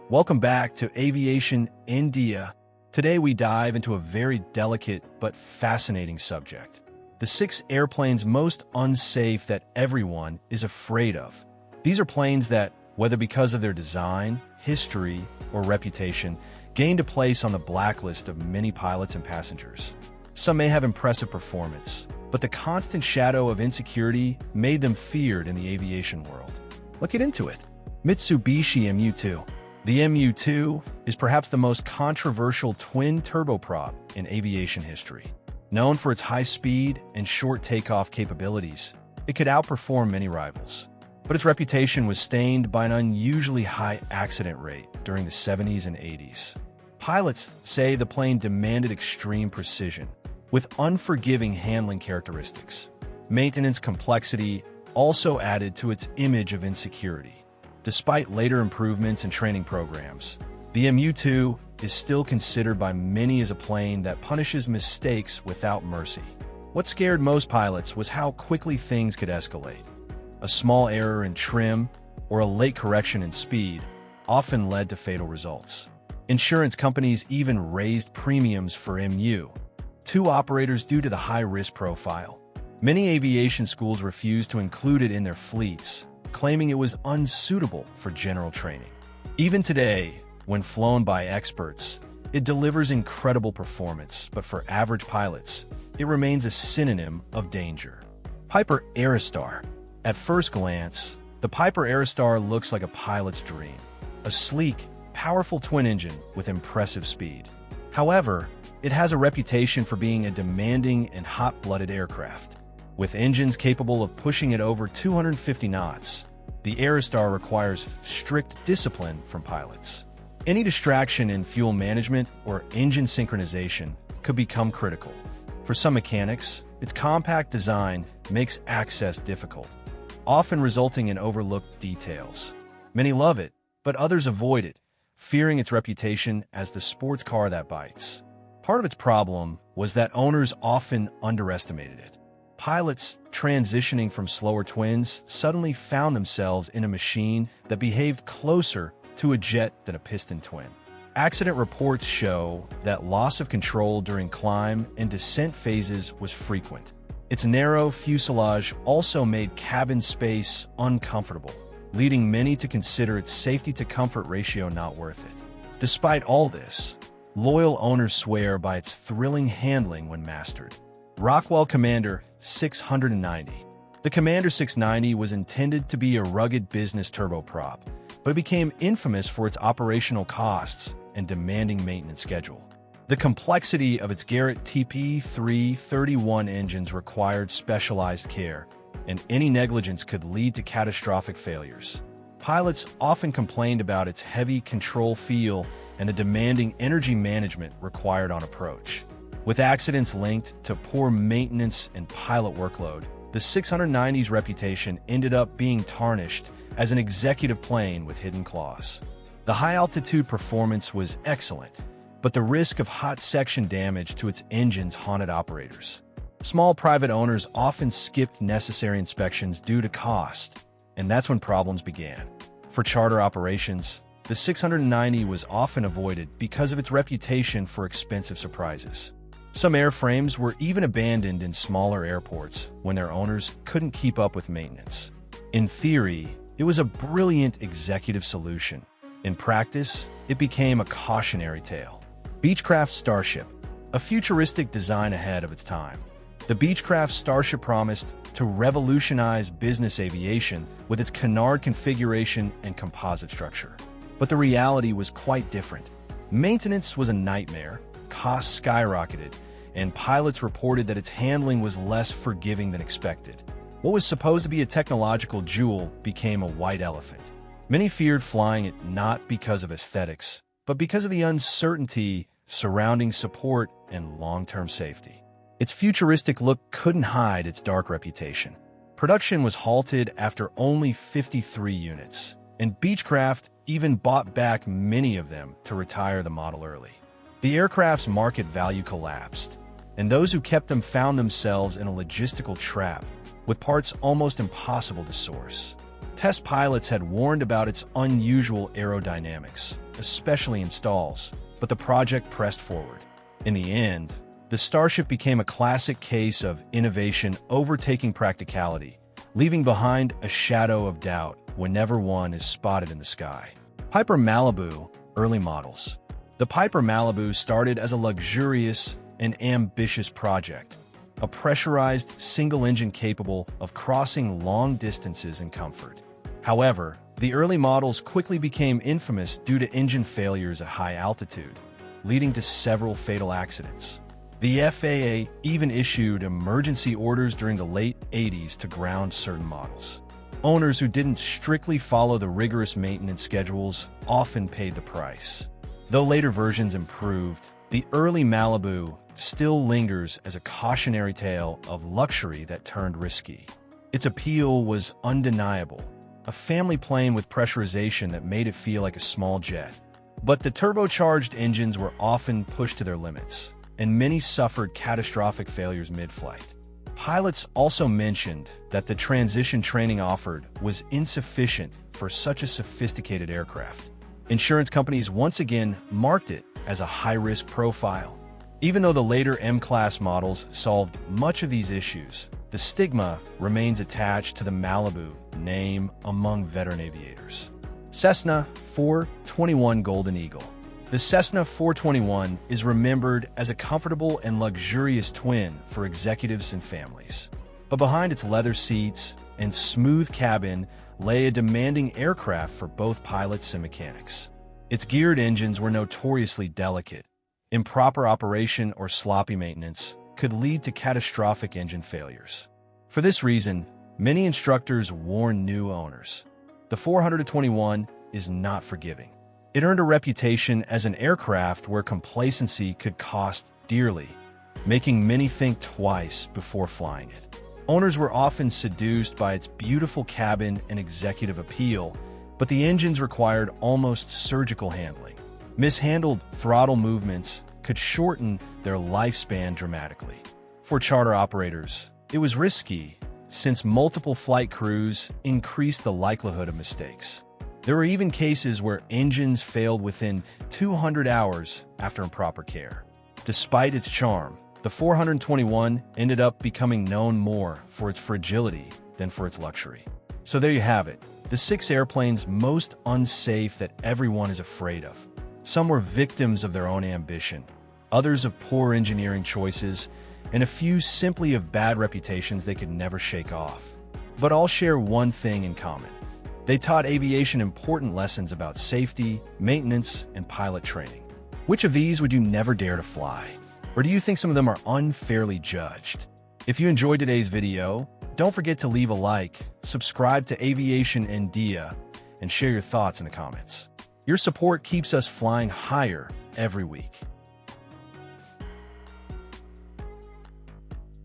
Welcome back to Aviation India. Today we dive into a very delicate but fascinating subject. The 6 airplanes most unsafe that everyone is afraid of. These are planes that, whether because of their design, history, or reputation, gained a place on the blacklist of many pilots and passengers. Some may have impressive performance, but the constant shadow of insecurity made them feared in the aviation world. Let's get into it. Mitsubishi MU2. The MU2 is perhaps the most controversial twin turboprop in aviation history. Known for its high speed and short takeoff capabilities, it could outperform many rivals. But its reputation was stained by an unusually high accident rate during the 70s and 80s. Pilots say the plane demanded extreme precision, with unforgiving handling characteristics. Maintenance complexity also added to its image of insecurity. Despite later improvements in training programs, the MU2 is still considered by many as a plane that punishes mistakes without mercy. What scared most pilots was how quickly things could escalate. A small error in trim or a late correction in speed often led to fatal results. Insurance companies even raised premiums for MU2 operators due to the high-risk profile. Many aviation schools refused to include it in their fleets, claiming it was unsuitable for general training. Even today, when flown by experts, it delivers incredible performance, but for average pilots, it remains a synonym of danger. Piper Aerostar. At first glance, the Piper Aerostar looks like a pilot's dream, a sleek, powerful twin engine with impressive speed. However, it has a reputation for being a demanding and hot-blooded aircraft. With engines capable of pushing it over 250 knots, the Aerostar requires strict discipline from pilots. Any distraction in fuel management or engine synchronization could become critical. For some mechanics, its compact design makes access difficult, often resulting in overlooked details. Many love it, but others avoid it, fearing its reputation as the sports car that bites. Part of its problem was that owners often underestimated it. Pilots transitioning from slower twins suddenly found themselves in a machine that behaved closer to a jet than a piston twin. Accident reports show that loss of control during climb and descent phases was frequent. Its narrow fuselage also made cabin space uncomfortable, leading many to consider its safety-to-comfort ratio not worth it. Despite all this, loyal owners swear by its thrilling handling when mastered. Rockwell Commander 690. The Commander 690 was intended to be a rugged business turboprop, but it became infamous for its operational costs and demanding maintenance schedule. The complexity of its Garrett TP331 engines required specialized care, and any negligence could lead to catastrophic failures. Pilots often complained about its heavy control feel and the demanding energy management required on approach. With accidents linked to poor maintenance and pilot workload, the 690's reputation ended up being tarnished as an executive plane with hidden claws. The high-altitude performance was excellent, but the risk of hot section damage to its engines haunted operators. Small private owners often skipped necessary inspections due to cost, and that's when problems began. For charter operations, the 690 was often avoided because of its reputation for expensive surprises. Some airframes were even abandoned in smaller airports when their owners couldn't keep up with maintenance. In theory, it was a brilliant executive solution. In practice, it became a cautionary tale. Beechcraft Starship, a futuristic design ahead of its time. The Beechcraft Starship promised to revolutionize business aviation with its canard configuration and composite structure. But the reality was quite different. Maintenance was a nightmare, costs skyrocketed, and pilots reported that its handling was less forgiving than expected. What was supposed to be a technological jewel became a white elephant. Many feared flying it not because of aesthetics, but because of the uncertainty surrounding support and long-term safety. Its futuristic look couldn't hide its dark reputation. Production was halted after only 53 units, and Beechcraft even bought back many of them to retire the model early. The aircraft's market value collapsed, and those who kept them found themselves in a logistical trap, with parts almost impossible to source. Test pilots had warned about its unusual aerodynamics, especially in stalls, but the project pressed forward. In the end, the Starship became a classic case of innovation overtaking practicality, leaving behind a shadow of doubt whenever one is spotted in the sky. Piper Malibu, early models. The Piper Malibu started as a luxurious and ambitious project, a pressurized single engine capable of crossing long distances in comfort. However, the early models quickly became infamous due to engine failures at high altitude, leading to several fatal accidents. The FAA even issued emergency orders during the late 80s to ground certain models. Owners who didn't strictly follow the rigorous maintenance schedules often paid the price. Though later versions improved, the early Malibu still lingers as a cautionary tale of luxury that turned risky. Its appeal was undeniable, a family plane with pressurization that made it feel like a small jet. But the turbocharged engines were often pushed to their limits, and many suffered catastrophic failures mid-flight. Pilots also mentioned that the transition training offered was insufficient for such a sophisticated aircraft. Insurance companies once again marked it as a high-risk profile. Even though the later M-Class models solved much of these issues, the stigma remains attached to the Malibu name among veteran aviators. Cessna 421 Golden Eagle. The Cessna 421 is remembered as a comfortable and luxurious twin for executives and families. But behind its leather seats and smooth cabin lay a demanding aircraft for both pilots and mechanics. Its geared engines were notoriously delicate. Improper operation or sloppy maintenance could lead to catastrophic engine failures. For this reason, many instructors warn new owners. The 421 is not forgiving. It earned a reputation as an aircraft where complacency could cost dearly, making many think twice before flying it. Owners were often seduced by its beautiful cabin and executive appeal, but the engines required almost surgical handling. Mishandled throttle movements could shorten their lifespan dramatically. For charter operators, it was risky, since multiple flight crews increased the likelihood of mistakes. There were even cases where engines failed within 200 hours after improper care. Despite its charm, the 421 ended up becoming known more for its fragility than for its luxury. So there you have it, the 6 airplanes most unsafe that everyone is afraid of. Some were victims of their own ambition, others of poor engineering choices, and a few simply of bad reputations they could never shake off. But all share one thing in common. They taught aviation important lessons about safety, maintenance, and pilot training. Which of these would you never dare to fly? Or do you think some of them are unfairly judged? If you enjoyed today's video, don't forget to leave a like, subscribe to Aviation India, and share your thoughts in the comments. Your support keeps us flying higher every week.